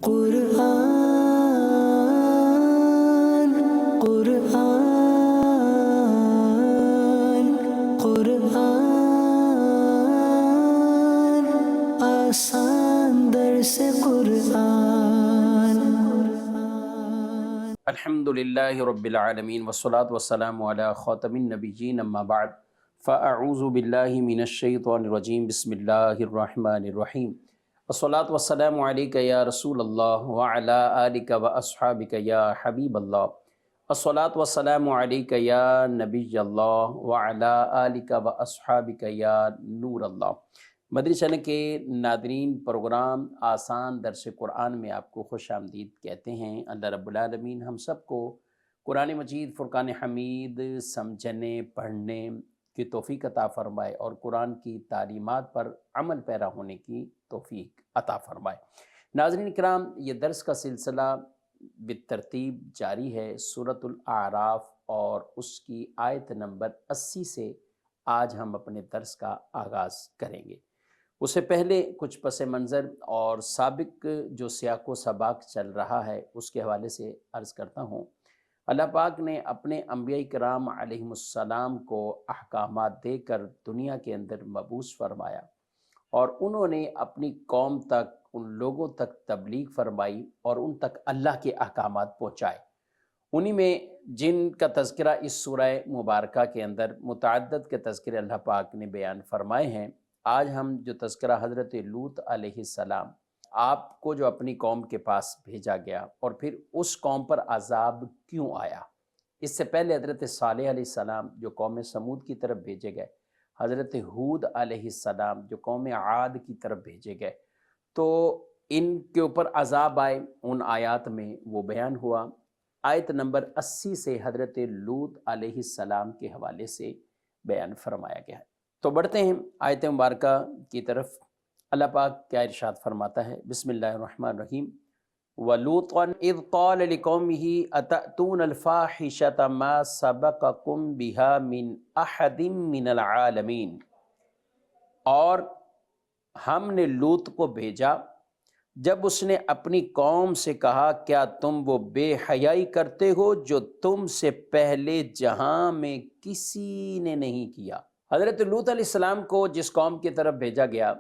قرآن قرآن قرآن آسان درس قرآن الحمدللہ رب العالمین والصلاة والسلام علی خاتم النبیین اما بعد فاعوذ باللہ من الشیطان الرجیم بسم اللہ الرحمن الرحیم والصلاة والسلام علیکہ یا رسول اللہ وعلی آلک واصحابک یا حبیب اللہ والصلاة والسلام علیکہ یا نبی اللہ وعلی آلک واصحابک یا نور اللہ۔ مدری چینل کے ناظرین، پروگرام آسان درس قرآن میں آپ کو خوش آمدید کہتے ہیں۔ اللہ رب العالمین ہم سب کو قرآن مجید فرقان حمید سمجھنے پڑھنے کی توفیق عطا فرمائے اور قرآن کی تعلیمات پر عمل پیرا ہونے کی توفیق عطا فرمائے۔ ناظرین کرام، یہ درس کا سلسلہ بالترتیب جاری ہے۔ سورۃ الاعراف اور اس کی آیت نمبر 80 سے آج ہم اپنے درس کا آغاز کریں گے۔ اس سے پہلے کچھ پس منظر اور سابق جو سیاق و سباق چل رہا ہے اس کے حوالے سے عرض کرتا ہوں۔ اللہ پاک نے اپنے انبیاء کرام علیہم السلام کو احکامات دے کر دنیا کے اندر مبعوث فرمایا اور انہوں نے اپنی قوم تک، ان لوگوں تک تبلیغ فرمائی اور ان تک اللہ کے احکامات پہنچائے۔ انہی میں جن کا تذکرہ اس سورہ مبارکہ کے اندر متعدد کے تذکرے اللہ پاک نے بیان فرمائے ہیں۔ آج ہم جو تذکرہ حضرت لوط علیہ السلام، آپ کو جو اپنی قوم کے پاس بھیجا گیا اور پھر اس قوم پر عذاب کیوں آیا۔ اس سے پہلے حضرت صالح علیہ السلام جو قوم سمود کی طرف بھیجے گئے، حضرت ہود علیہ السلام جو قوم عاد کی طرف بھیجے گئے، تو ان کے اوپر عذاب آئے، ان آیات میں وہ بیان ہوا۔ آیت نمبر 80 سے حضرت لوط علیہ السلام کے حوالے سے بیان فرمایا گیا ہے۔ تو بڑھتے ہیں آیت مبارکہ کی طرف۔ اللہ پاک کیا ارشاد فرماتا ہے، بسم اللہ الرحمن الرحیم۔ وَلُوطًا إِذْ قَالَ لِقَوْمِهِ أَتَأْتُونَ الْفَاحِشَةَ مَا سَبَقَكُم بِهَا مِنْ أَحَدٍ مِّنَ الْعَالَمِينَ، اور ہم نے لوط کو بھیجا جب اس نے اپنی قوم سے کہا، کیا تم وہ بے حیائی کرتے ہو جو تم سے پہلے جہاں میں کسی نے نہیں کیا۔ حضرت لوط علیہ السلام کو جس قوم کی طرف بھیجا گیا،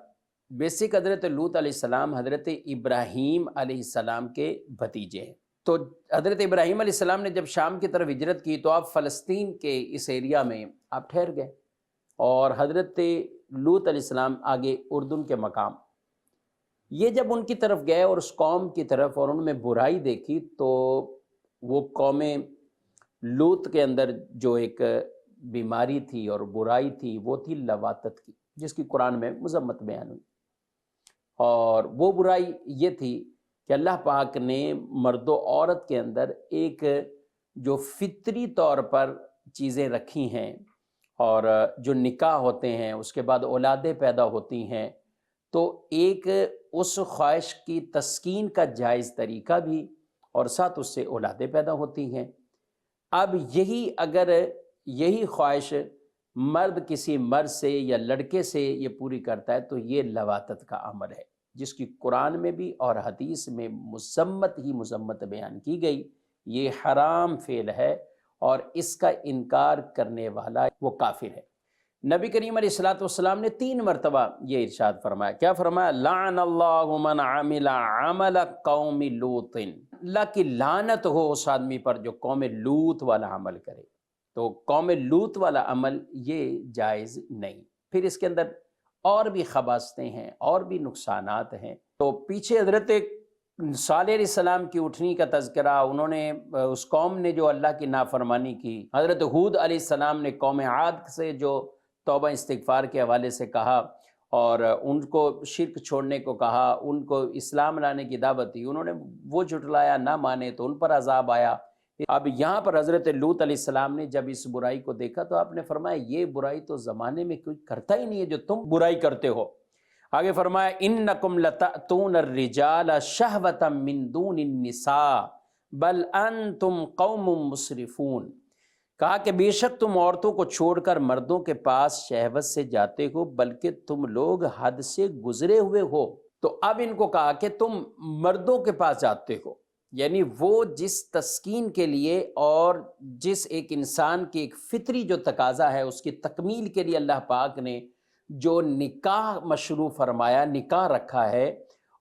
بیسک حضرت لوط علیہ السلام حضرت ابراہیم علیہ السلام کے بھتیجے ہیں۔ تو حضرت ابراہیم علیہ السلام نے جب شام کی طرف ہجرت کی تو آپ فلسطین کے اس ایریا میں آپ ٹھہر گئے، اور حضرت لوط علیہ السلام آگے اردن کے مقام۔ یہ جب ان کی طرف گئے اور اس قوم کی طرف اور ان میں برائی دیکھی، تو وہ قوم لوط کے اندر جو ایک بیماری تھی اور برائی تھی وہ تھی لواطت کی، جس کی قرآن میں مذمت بیان ہوئی۔ اور وہ برائی یہ تھی کہ اللہ پاک نے مرد و عورت کے اندر ایک جو فطری طور پر چیزیں رکھی ہیں، اور جو نکاح ہوتے ہیں اس کے بعد اولادیں پیدا ہوتی ہیں، تو ایک اس خواہش کی تسکین کا جائز طریقہ بھی، اور ساتھ اس سے اولادیں پیدا ہوتی ہیں۔ اب اگر یہی خواہش مرد کسی مرد سے یا لڑکے سے یہ پوری کرتا ہے تو یہ لواطت کا عمل ہے، جس کی قرآن میں بھی اور حدیث میں مذمت بیان کی گئی۔ یہ حرام فعل ہے اور اس کا انکار کرنے والا وہ کافر ہے۔ نبی کریم علیہ السلام نے 3 مرتبہ یہ ارشاد فرمایا، کیا فرمایا؟ لعن اللہ من عمل عمل قوم لوط، اللہ کی لعنت ہو اس آدمی پر جو قوم لوط والا عمل کرے۔ تو قوم لوط والا عمل یہ جائز نہیں۔ پھر اس کے اندر اور بھی خباثتیں ہیں اور بھی نقصانات ہیں۔ تو پیچھے حضرت صالح علیہ السلام کی اٹھنی کا تذکرہ، انہوں نے اس قوم نے جو اللہ کی نافرمانی کی۔ حضرت ہود علیہ السلام نے قوم عاد سے جو توبہ استغفار کے حوالے سے کہا اور ان کو شرک چھوڑنے کو کہا، ان کو اسلام لانے کی دعوت دی، انہوں نے وہ جھٹلایا، نہ مانے تو ان پر عذاب آیا۔ اب یہاں پر حضرت لوط علیہ السلام نے جب اس برائی کو دیکھا تو آپ نے فرمایا یہ برائی تو زمانے میں کوئی کرتا ہی نہیں ہے جو تم برائی کرتے ہو۔ آگے فرمایا انکم لتأتون الرجال شہوۃ من دون النساء بل انتم قوم مسرفون، کہا کہ بے شک تم عورتوں کو چھوڑ کر مردوں کے پاس شہوت سے جاتے ہو، بلکہ تم لوگ حد سے گزرے ہوئے ہو۔ تو اب ان کو کہا کہ تم مردوں کے پاس جاتے ہو، یعنی وہ جس تسکین کے لیے اور جس ایک انسان کی ایک فطری جو تقاضا ہے اس کی تکمیل کے لیے اللہ پاک نے جو نکاح مشروع فرمایا، نکاح رکھا ہے،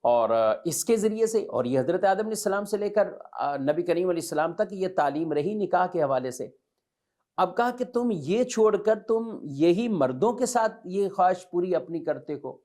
اور اس کے ذریعے سے، اور یہ حضرت آدم علیہ السلام سے لے کر نبی کریم علیہ السلام تک یہ تعلیم رہی نکاح کے حوالے سے۔ اب کہا کہ تم یہ چھوڑ کر تم یہی مردوں کے ساتھ یہ خواہش پوری اپنی کرتے ہو،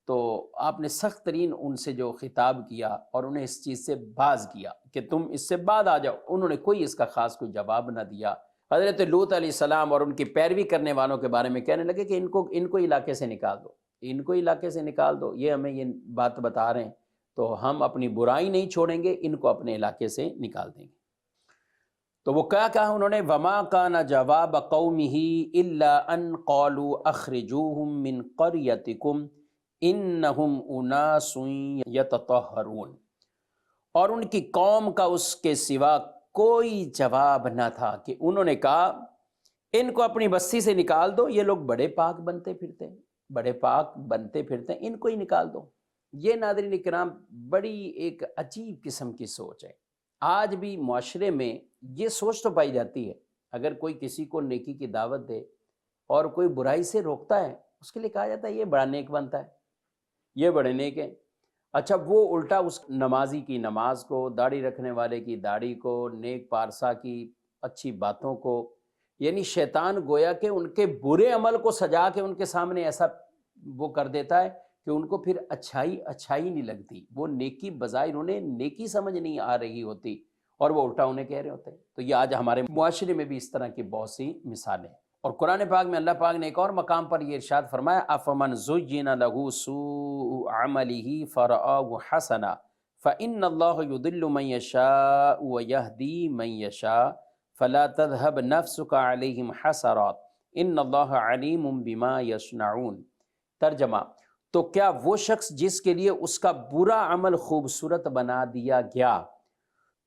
تو آپ نے سخت ترین ان سے جو خطاب کیا اور انہیں اس چیز سے باز کیا کہ تم اس سے بعد آ جاؤ۔ انہوں نے کوئی اس کا خاص کوئی جواب نہ دیا۔ حضرت لوط علیہ السلام اور ان کی پیروی کرنے والوں کے بارے میں کہنے لگے کہ ان کو علاقے سے نکال دو، ان کو علاقے سے نکال دو، یہ ہمیں یہ بات بتا رہے ہیں تو ہم اپنی برائی نہیں چھوڑیں گے، ان کو اپنے علاقے سے نکال دیں گے۔ تو وہ کیا کہا انہوں نے، وما کان جواب قومہ الا ان قالوا اخرجوہم من قریتکم انہم اناس یتطہرون، اور ان کی قوم کا اس کے سوا کوئی جواب نہ تھا کہ انہوں نے کہا ان کو اپنی بستی سے نکال دو، یہ لوگ بڑے پاک بنتے پھرتے ہیں، بڑے پاک بنتے پھرتے ہیں، ان کو ہی نکال دو۔ یہ ناظرین کرام بڑی ایک عجیب قسم کی سوچ ہے۔ آج بھی معاشرے میں یہ سوچ تو پائی جاتی ہے، اگر کوئی کسی کو نیکی کی دعوت دے اور کوئی برائی سے روکتا ہے، اس کے لیے کہا جاتا ہے یہ بڑا نیک بنتا ہے، یہ بڑے نیک ہیں۔ اچھا وہ الٹا اس نمازی کی نماز کو، داڑھی رکھنے والے کی داڑھی کو، نیک پارسا کی اچھی باتوں کو، یعنی شیطان گویا کہ ان کے برے عمل کو سجا کے ان کے سامنے ایسا وہ کر دیتا ہے کہ ان کو پھر اچھائی نہیں لگتی، وہ نیکی بظاہر انہیں نیکی سمجھ نہیں آ رہی ہوتی اور وہ الٹا انہیں کہہ رہے ہوتے ہیں۔ تو یہ آج ہمارے معاشرے میں بھی اس طرح کی بہت سی مثالیں ہیں۔ اور قرآن پاک میں اللہ پاک نے ایک اور مقام پر یہ ارشاد فرمایا، افمن زین لہ سوء عملہ فرآہ حسنا فإن اللہ یضل من یشاء ویہدی من یشاء فلا تذهب نفسک علیہم حسرات ان اللہ علیم بما یصنعون۔ ترجمہ، تو کیا وہ شخص جس کے لیے اس کا برا عمل خوبصورت بنا دیا گیا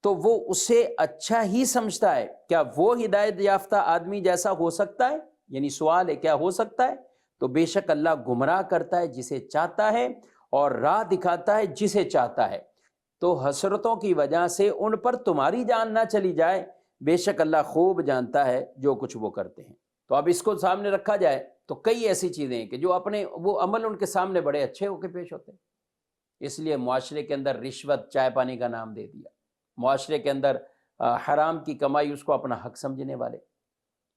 تو وہ اسے اچھا ہی سمجھتا ہے، کیا وہ ہدایت یافتہ آدمی جیسا ہو سکتا ہے؟ یعنی سوال ہے کیا ہو سکتا ہے؟ تو بے شک اللہ گمراہ کرتا ہے جسے چاہتا ہے اور راہ دکھاتا ہے جسے چاہتا ہے۔ تو حسرتوں کی وجہ سے ان پر تمہاری جان نہ چلی جائے، بے شک اللہ خوب جانتا ہے جو کچھ وہ کرتے ہیں۔ تو اب اس کو سامنے رکھا جائے تو کئی ایسی چیزیں ہیں کہ جو اپنے وہ عمل ان کے سامنے بڑے اچھے ہو کے پیش ہوتے ہیں۔ اس لیے معاشرے کے اندر رشوت چائے پانی کا نام دے دیا، معاشرے کے اندر حرام کی کمائی اس کو اپنا حق سمجھنے والے،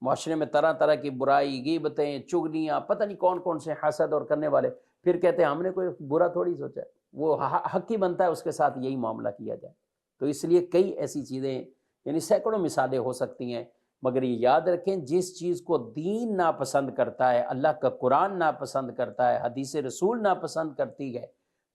معاشرے میں طرح طرح کی برائی، غیبتیں، چغلیاں، پتہ نہیں کون کون سے حسد اور کرنے والے، پھر کہتے ہیں ہم نے کوئی برا تھوڑی سوچا ہے، وہ حق ہی بنتا ہے اس کے ساتھ یہی معاملہ کیا جائے۔ تو اس لیے کئی ایسی چیزیں، یعنی سینکڑوں مثالیں ہو سکتی ہیں، مگر یہ یاد رکھیں جس چیز کو دین ناپسند کرتا ہے، اللہ کا قرآن ناپسند کرتا ہے، حدیث رسول ناپسند کرتی ہے،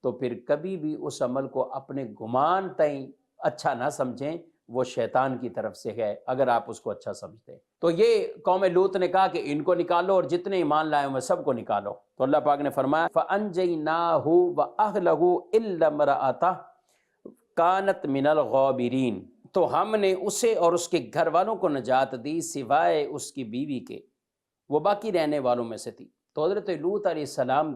تو پھر کبھی بھی اس عمل کو اپنے گمان تئیں اچھا نہ سمجھیں، وہ شیطان کی طرف سے ہے اگر آپ اس کو اچھا سمجھتے ہیں۔ تو یہ قوم لوط نے کہا کہ ان کو نکالو اور جتنے ایمان لائے ہوئے سب کو نکالو۔ تو اللہ پاک نے فرمایا فَأَنْجَيْنَاهُ وَأَهْلَهُ إِلَّا امْرَأَتَهُ كَانَتْ مِنَ الْغَابِرِينَ، تو ہم نے اسے اور اس کے گھر والوں کو نجات دی سوائے اس کی بیوی کے، وہ باقی رہنے والوں میں سے تھی۔ تو حضرت لوط علیہ السلام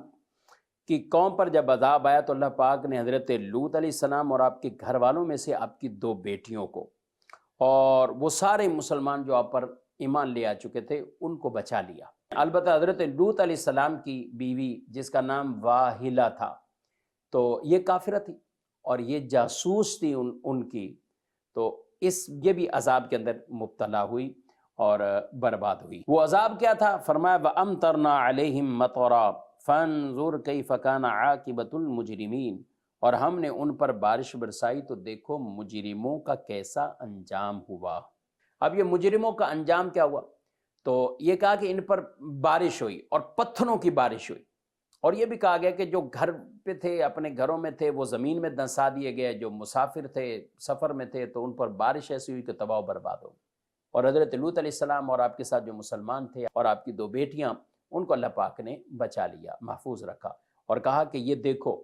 کی قوم پر جب عذاب آیا تو اللہ پاک نے حضرت لوط علیہ السلام اور آپ کے گھر والوں میں سے آپ کی 2 بیٹیوں کو اور وہ سارے مسلمان جو آپ پر ایمان لے آ چکے تھے ان کو بچا لیا۔ البتہ حضرت لوط علیہ السلام کی بیوی جس کا نام واہلہ تھا تو یہ کافرہ تھی اور یہ جاسوس تھی ان کی، تو یہ بھی عذاب کے اندر مبتلا ہوئی اور برباد ہوئی۔ وہ عذاب کیا تھا؟ فرمایا وَأَمْطَرْنَا عَلَيْهِمْ مَطَرًا فَانظُرْ كَيْفَ كَانَ عَاقِبَةُ الْمُجْرِمِينَ، اور ہم نے ان پر بارش برسائی تو دیکھو مجرموں کا کیسا انجام ہوا۔ اب یہ مجرموں کا انجام کیا ہوا؟ تو یہ کہا کہ ان پر بارش ہوئی اور پتھروں کی بارش ہوئی، اور یہ بھی کہا گیا کہ جو گھر پہ تھے، اپنے گھروں میں تھے، وہ زمین میں دنسا دیے گئے، جو مسافر تھے، سفر میں تھے، تو ان پر بارش ایسی ہوئی کہ تباہ و برباد ہو گئی۔ اور حضرت لوط علیہ السلام اور آپ کے ساتھ جو مسلمان تھے اور آپ کی 2 بیٹیاں، ان کو اللہ پاک نے بچا لیا، محفوظ رکھا، اور کہا کہ یہ دیکھو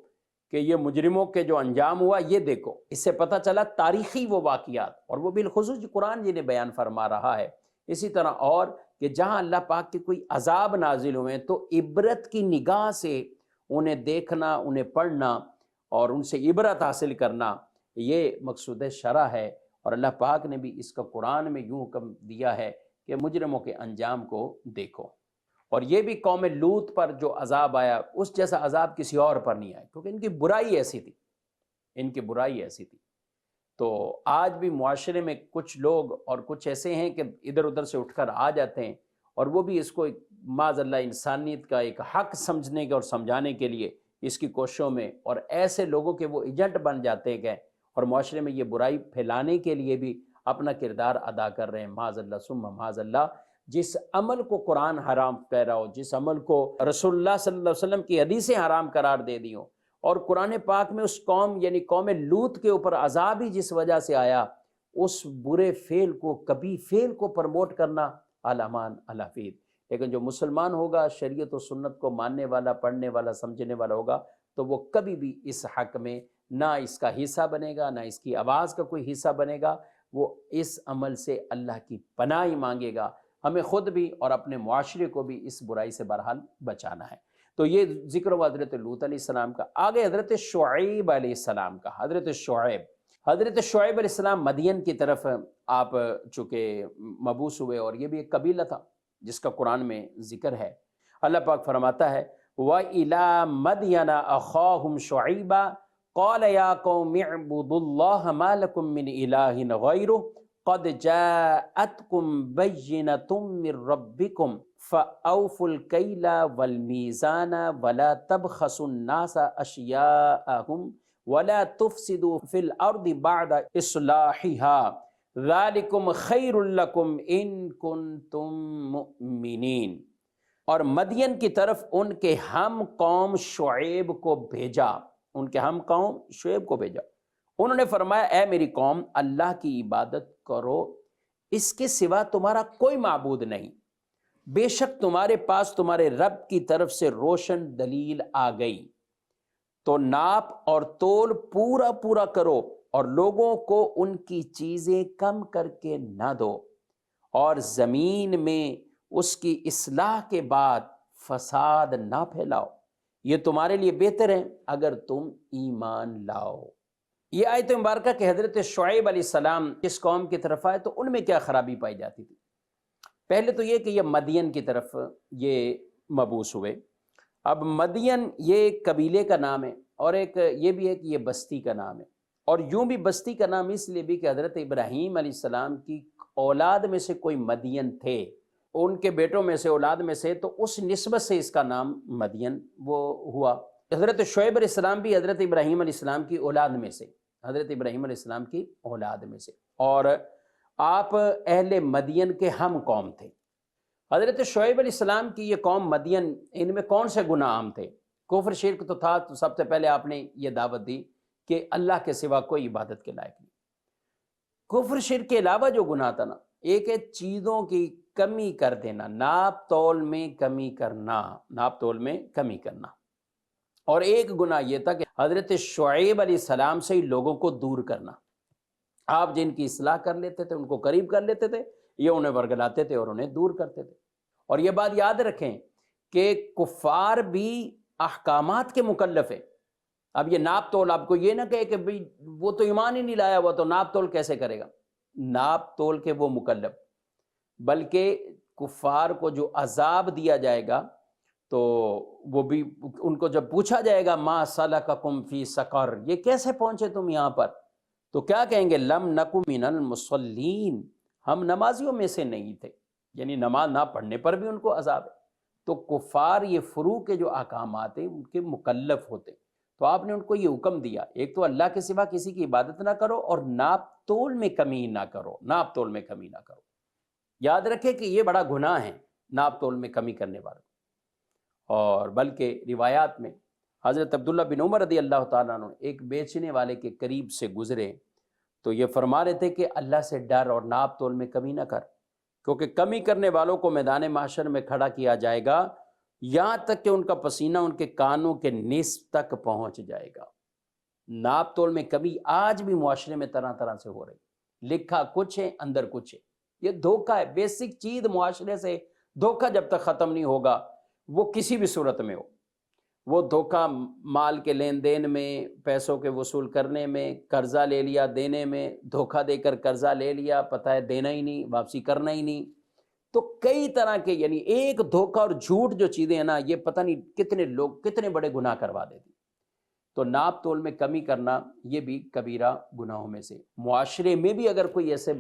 کہ یہ مجرموں کے جو انجام ہوا یہ دیکھو۔ اس سے پتہ چلا تاریخی وہ واقعات، اور وہ بالخصوص قرآن جنہیں بیان فرما رہا ہے، اسی طرح اور کہ جہاں اللہ پاک کے کوئی عذاب نازل ہوئے تو عبرت کی نگاہ سے انہیں دیکھنا، انہیں پڑھنا اور ان سے عبرت حاصل کرنا، یہ مقصود شرع ہے۔ اور اللہ پاک نے بھی اس کا قرآن میں یوں حکم دیا ہے کہ مجرموں کے انجام کو دیکھو۔ اور یہ بھی قوم لوط پر جو عذاب آیا، اس جیسا عذاب کسی اور پر نہیں آیا، کیونکہ ان کی برائی ایسی تھی، ان کی برائی ایسی تھی۔ تو آج بھی معاشرے میں کچھ لوگ اور کچھ ایسے ہیں کہ ادھر ادھر سے اٹھ کر آ جاتے ہیں، اور وہ بھی اس کو معاذ اللہ انسانیت کا ایک حق سمجھنے کے اور سمجھانے کے لیے اس کی کوششوں میں، اور ایسے لوگوں کے وہ ایجنٹ بن جاتے ہیں اور معاشرے میں یہ برائی پھیلانے کے لیے بھی اپنا کردار ادا کر رہے ہیں، معاذ اللہ ثم معاذ اللہ۔ جس عمل کو قرآن حرام کہہ رہا ہو، جس عمل کو رسول اللہ صلی اللہ علیہ وسلم کی حدیثیں حرام قرار دے دی ہوں، اور قرآن پاک میں اس قوم یعنی قوم لوط کے اوپر عذاب ہی جس وجہ سے آیا، اس برے فعل کو، کبھی فعل کو پرموٹ کرنا علامان الافید۔ لیکن جو مسلمان ہوگا، شریعت و سنت کو ماننے والا، پڑھنے والا، سمجھنے والا ہوگا، تو وہ کبھی بھی اس حق میں نہ اس کا حصہ بنے گا، نہ اس کی آواز کا کوئی حصہ بنے گا۔ وہ اس عمل سے اللہ کی پناہ ہی مانگے گا۔ ہمیں خود بھی اور اپنے معاشرے کو بھی اس برائی سے بہرحال بچانا ہے۔ تو یہ ذکر ہوا حضرت لوط علیہ السلام کا۔ آگے حضرت شعیب علیہ السلام کا۔ حضرت شعیب علیہ السلام مدین کی طرف آپ چونکہ مبعوث ہوئے، اور یہ بھی ایک قبیلہ تھا جس کا قرآن میں ذکر ہے۔ اللہ پاک فرماتا ہے وَإِلَىٰ مَدْيَنَ أَخَاهُمْ شُعَيْبًا قَالَ يَا قَوْمِ اعْبُدُوا اللَّهَ مَا لَكُم مِّنْ إِلَٰهٍ غَيْرُهُ قَدْ جَاءَتْكُم بَيِّنَةٌ مِّن رَّبِّكُمْ فَأَوْفُوا الْكَيْلَ وَالْمِيزَانَ وَلَا تَبْخَسُوا النَّاسَ أَشْيَاءَهُمْ وَلَا تُفْسِدُوا فِي الْأَرْضِ بَعْدَ إِصْلَاحِهَا ذَلِكُمْ خَيْرٌ لَّكُمْ إِن كُنتُم مُّؤْمِنِينَ۔ اور مدین کی طرف ان کے ہم قوم شعیب کو بھیجا، ان کے ہم قوم شعیب کو بھیجا۔ انہوں نے فرمایا اے میری قوم، اللہ کی عبادت کرو، اس کے سوا تمہارا کوئی معبود نہیں، بے شک تمہارے پاس تمہارے رب کی طرف سے روشن دلیل آ گئی، تو ناپ اور تول پورا پورا کرو، اور لوگوں کو ان کی چیزیں کم کر کے نہ دو، اور زمین میں اس کی اصلاح کے بعد فساد نہ پھیلاؤ، یہ تمہارے لیے بہتر ہے اگر تم ایمان لاؤ۔ یہ آیت مبارکہ کہ حضرت شعیب علیہ السلام اس قوم کی طرف آئے تو ان میں کیا خرابی پائی جاتی تھی؟ پہلے تو یہ کہ یہ مدین کی طرف یہ مبعوث ہوئے۔ اب مدین یہ ایک قبیلے کا نام ہے، اور ایک یہ بھی ہے کہ یہ بستی کا نام ہے، اور یوں بھی بستی کا نام اس لیے بھی کہ حضرت ابراہیم علیہ السلام کی اولاد میں سے کوئی مدین تھے، ان کے بیٹوں میں سے، اولاد میں سے، تو اس نسبت سے اس کا نام مدین وہ ہوا۔ حضرت شعیب علیہ السلام بھی حضرت ابراہیم علیہ السلام کی اولاد میں سے، حضرت ابراہیم علیہ السلام کی اولاد میں سے، اور آپ اہل مدین کے ہم قوم تھے۔ حضرت شعیب علیہ السلام کی یہ قوم مدین، ان میں کون سے گناہ عام تھے؟ کفر شرک تو تھا، تو سب سے پہلے آپ نے یہ دعوت دی کہ اللہ کے سوا کوئی عبادت کے لائق نہیں۔ کفر شرک کے علاوہ جو گناہ تھا نا، ایک ہے چیزوں کی کمی کر دینا، ناپ تول میں کمی کرنا، ناپ تول میں کمی کرنا، اور ایک گناہ یہ تھا کہ حضرت شعیب علیہ السلام سے ہی لوگوں کو دور کرنا۔ آپ جن کی اصلاح کر لیتے تھے، ان کو قریب کر لیتے تھے، یہ انہیں ورگلاتے تھے اور انہیں دور کرتے تھے۔ اور یہ بات یاد رکھیں کہ کفار بھی احکامات کے مکلف ہیں۔ اب یہ ناپ تول، آپ کو یہ نہ کہے کہ بھئی وہ تو ایمان ہی نہیں لایا ہوا، تو ناپ تول کیسے کرے گا؟ ناپ تول کے وہ مکلف، بلکہ کفار کو جو عذاب دیا جائے گا تو وہ بھی ان کو جب پوچھا جائے گا ما سلککم فی سقر، یہ کیسے پہنچے تم یہاں پر، تو کیا کہیں گے؟ لم نکو من المصلین، ہم نمازیوں میں سے نہیں تھے، یعنی نماز نہ پڑھنے پر بھی ان کو عذاب ہے۔ تو کفار یہ فروع کے جو احکامات ہیں ان کے مکلف ہوتے، تو آپ نے ان کو یہ حکم دیا، ایک تو اللہ کے سوا کسی کی عبادت نہ کرو، اور ناپ تول میں کمی نہ کرو، ناپ تول میں کمی نہ کرو۔ یاد رکھیں کہ یہ بڑا گناہ ہے ناپ تول میں کمی کرنے والا، اور بلکہ روایات میں حضرت عبداللہ بن عمر رضی اللہ تعالیٰ عنہ ایک بیچنے والے کے قریب سے گزرے تو یہ فرما رہے تھے کہ اللہ سے ڈر اور ناپ تول میں کمی نہ کر، کیونکہ کمی کرنے والوں کو میدان محشر میں کھڑا کیا جائے گا، یہاں تک کہ ان کا پسینہ ان کے کانوں کے نصف تک پہنچ جائے گا۔ ناپ تول میں کمی آج بھی معاشرے میں طرح طرح سے ہو رہی، لکھا کچھ ہے اندر کچھ ہے، یہ دھوکہ ہے۔ بیسک چیز معاشرے سے دھوکہ جب تک ختم نہیں ہوگا، وہ کسی بھی صورت میں ہو، وہ دھوکہ مال کے لین دین میں، پیسوں کے وصول کرنے میں، قرضہ لے لیا دینے میں، دھوکہ دے کر قرضہ لے لیا، پتہ ہے دینا ہی نہیں، واپسی کرنا ہی نہیں. تو کئی طرح کے، یعنی ایک دھوکہ اور جھوٹ جو چیزیں ہیں نا، یہ پتہ نہیں کتنے لوگ کتنے بڑے گناہ کروا دیتی. تو ناپ تول میں کمی کرنا یہ بھی کبیرہ گناہوں میں سے. معاشرے میں بھی اگر کوئی ایسے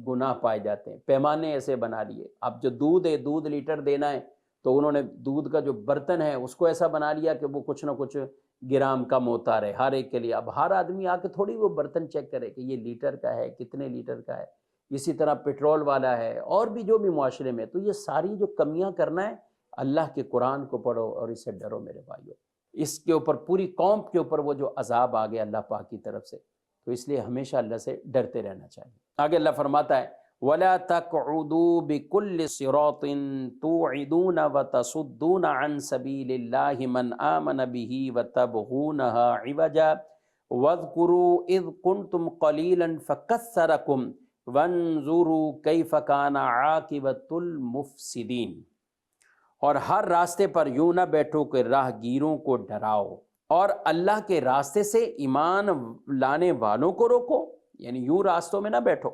گناہ پائے جاتے ہیں، پیمانے ایسے بنا لیے، اب جو دودھ ہے، دودھ لیٹر دینا ہے تو انہوں نے دودھ کا جو برتن ہے اس کو ایسا بنا لیا کہ وہ کچھ نہ کچھ گرام کم ہوتا رہے ہر ایک کے لیے. اب ہر آدمی آ کے تھوڑی وہ برتن چیک کرے کہ یہ لیٹر کا ہے، کتنے لیٹر کا ہے. اسی طرح پیٹرول والا ہے، اور بھی جو بھی معاشرے میں. تو یہ ساری جو کمیاں کرنا ہے، اللہ کے قرآن کو پڑھو اور اس سے ڈرو میرے بھائیو. اس کے اوپر پوری قوم کے اوپر وہ جو عذاب آ گیا اللہ پاک کی طرف سے، تو اس لیے ہمیشہ اللہ سے ڈرتے رہنا چاہیے. آگے اللہ فرماتا ہے وَلَا تَقْعُدُوا بِكُلِّ صِرَاطٍ تُوعِدُونَ وَتَصُدُّونَ عَنْ سَبِيلِ اللَّهِ مَنْ آمَنَ بِهِ وَتَبْغُونَهَا عِوَجًا وَاذْكُرُوا إِذْ كُنْتُمْ قَلِيلًا فَكَثَّرَكُمْ وَانظُرُوا كَيْفَ كَانَ عَاقِبَةُ الْمُفْسِدِينَ. اور ہر راستے پر یوں نہ بیٹھو کہ راہ گیروں کو ڈراؤ، اور اللہ کے راستے سے ایمان لانے والوں کو روکو. یعنی یوں راستوں میں نہ بیٹھو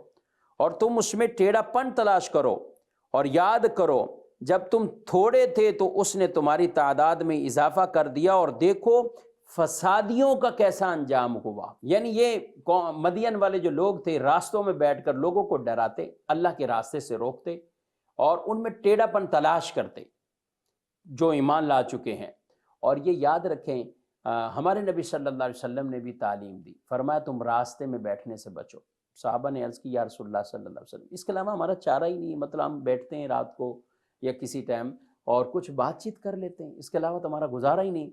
اور تم اس میں ٹیڑھا پن تلاش کرو. اور یاد کرو جب تم تھوڑے تھے تو اس نے تمہاری تعداد میں اضافہ کر دیا، اور دیکھو فسادیوں کا کیسا انجام ہوا. یعنی یہ مدین والے جو لوگ تھے راستوں میں بیٹھ کر لوگوں کو ڈراتے، اللہ کے راستے سے روکتے اور ان میں ٹیڑھا پن تلاش کرتے جو ایمان لا چکے ہیں. اور یہ یاد رکھیں ہمارے نبی صلی اللہ علیہ وسلم نے بھی تعلیم دی، فرمایا تم راستے میں بیٹھنے سے بچو. صحابہ نے عرض کی یا رسول اللہ صلی اللہ علیہ وسلم اس کے علاوہ ہمارا چارہ ہی نہیں، مطلب ہم بیٹھتے ہیں رات کو یا کسی ٹائم اور کچھ بات چیت کر لیتے ہیں، اس کے علاوہ تو ہمارا گزارا ہی نہیں.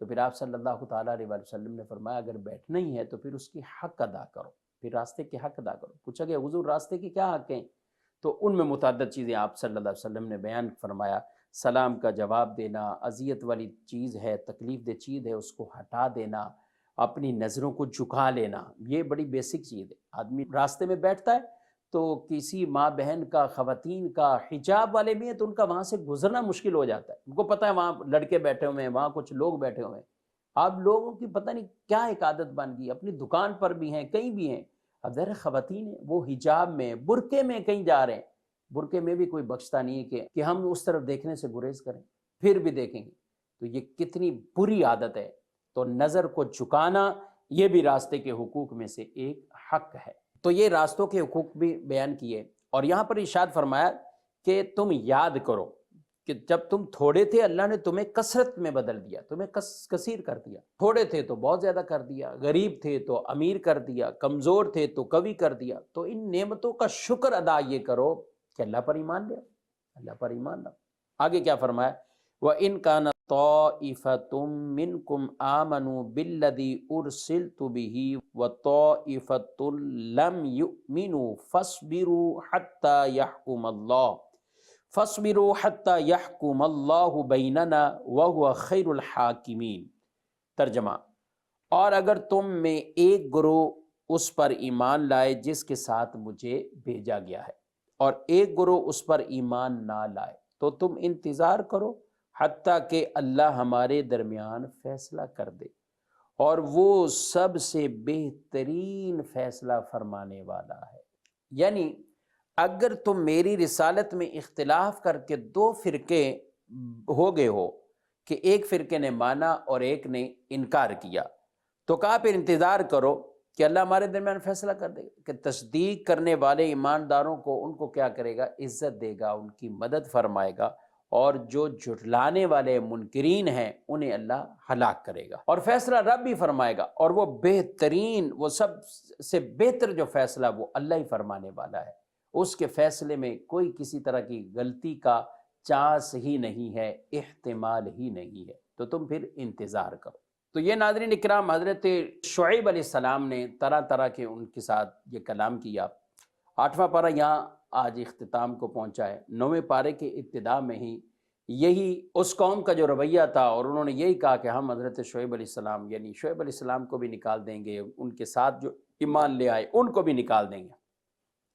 تو پھر آپ صلی اللہ تعالیٰ علیہ وسلم نے فرمایا اگر بیٹھنا ہی ہے تو پھر اس کی حق ادا کرو، پھر راستے کے حق ادا کرو. پوچھا گیا حضور راستے کے کیا حق ہیں؟ تو ان میں متعدد چیزیں آپ صلی اللہ علیہ وسلم نے بیان فرمایا. سلام کا جواب دینا، اذیت والی چیز ہے، تکلیف دہ چیز ہے اس کو ہٹا دینا، اپنی نظروں کو جھکا لینا، یہ بڑی بیسک چیز ہے. آدمی راستے میں بیٹھتا ہے تو کسی ماں بہن کا، خواتین کا، حجاب والے بھی ہیں تو ان کا وہاں سے گزرنا مشکل ہو جاتا ہے. ان کو پتہ ہے وہاں لڑکے بیٹھے ہوئے ہیں، وہاں کچھ لوگ بیٹھے ہوئے ہیں. اب لوگوں کی پتہ نہیں کیا ایک عادت بن گئی، اپنی دکان پر بھی ہیں، کہیں بھی ہیں. اب ذرا خواتین ہیں وہ حجاب میں، برقعے میں کہیں جا رہے ہیں، برقعے میں بھی کوئی بخشتا نہیں ہے کہ ہم اس طرف دیکھنے سے گریز کریں، پھر بھی دیکھیں گے. تو یہ کتنی بری عادت ہے. تو نظر کو جھکانا یہ بھی راستے کے حقوق میں سے ایک حق ہے. تو یہ راستوں کے حقوق بھی بیان کیے. اور یہاں پر ارشاد فرمایا کہ تم یاد کرو کہ جب تم تھوڑے تھے اللہ نے تمہیں کثرت میں بدل دیا، تمہیں کثیر کر دیا. تھوڑے تھے تو بہت زیادہ کر دیا، غریب تھے تو امیر کر دیا، کمزور تھے تو قوی کر دیا. تو ان نعمتوں کا شکر ادا یہ کرو کہ اللہ پر ایمان لے، اللہ پر ایمان لاؤ. آگے کیا فرمایا وَإِن كَانَ طَائِفَةٌ مِّنكُمْ آمَنُوا بِالَّذِي أُرْسِلْتُ بِهِ وَطَائِفَةٌ لَّمْ يُؤْمِنُوا فَاصْبِرُوا حَتَّى يَحْكُمَ اللَّهُ بَيْنَنَا وَهُوَ خَيْرُ الْحَاكِمِينَ. ترجمہ: اور اگر تم میں ایک گروہ اس پر ایمان لائے جس کے ساتھ مجھے بھیجا گیا ہے، اور ایک گروہ اس پر ایمان نہ لائے، تو تم انتظار کرو حتیٰ کہ اللہ ہمارے درمیان فیصلہ کر دے، اور وہ سب سے بہترین فیصلہ فرمانے والا ہے. یعنی اگر تم میری رسالت میں اختلاف کر کے دو فرقے ہو گئے ہو کہ ایک فرقے نے مانا اور ایک نے انکار کیا، تو کہا پھر انتظار کرو کہ اللہ ہمارے درمیان فیصلہ کر دے گا. کہ تصدیق کرنے والے ایمانداروں کو ان کو کیا کرے گا؟ عزت دے گا، ان کی مدد فرمائے گا، اور جو جھٹلانے والے منکرین ہیں انہیں اللہ ہلاک کرے گا. اور فیصلہ رب ہی فرمائے گا، اور وہ بہترین، وہ سب سے بہتر جو فیصلہ وہ اللہ ہی فرمانے والا ہے. اس کے فیصلے میں کوئی کسی طرح کی غلطی کا چانس ہی نہیں ہے، احتمال ہی نہیں ہے. تو تم پھر انتظار کرو. تو یہ ناظرین اکرام حضرت شعیب علیہ السلام نے طرح طرح کے ان کے ساتھ یہ کلام کیا. 8واں پارہ یہاں آج اختتام کو پہنچا ہے. 9ویں پارے کے ابتدا میں ہی یہی اس قوم کا جو رویہ تھا، اور انہوں نے یہی کہا کہ ہم حضرت شعیب علیہ السلام یعنی شعیب علیہ السلام کو بھی نکال دیں گے، ان کے ساتھ جو ایمان لے آئے ان کو بھی نکال دیں گے،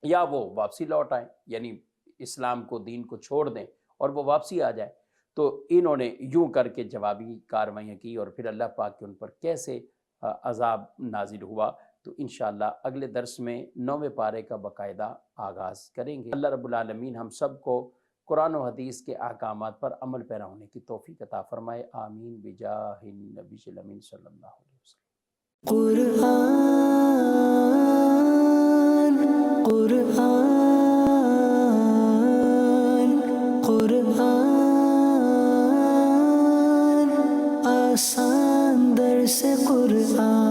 یا وہ واپسی لوٹ آئیں، یعنی اسلام کو، دین کو چھوڑ دیں اور وہ واپسی آ جائے. تو انہوں نے یوں کر کے جوابی کارروائیاں کی اور پھر اللہ پاک کے ان پر کیسے عذاب نازل ہوا، تو انشاءاللہ اگلے درس میں 9ویں پارے کا باقاعدہ آغاز کریں گے۔ اللہ رب العالمین ہم سب کو قرآن و حدیث کے احکامات پر عمل پیرا ہونے کی توفیق عطا فرمائے، آمین بجاہ النبی الامین صلی اللہ علیہ وسلم۔ قرآن قرآن قرآن آسان درس قرآن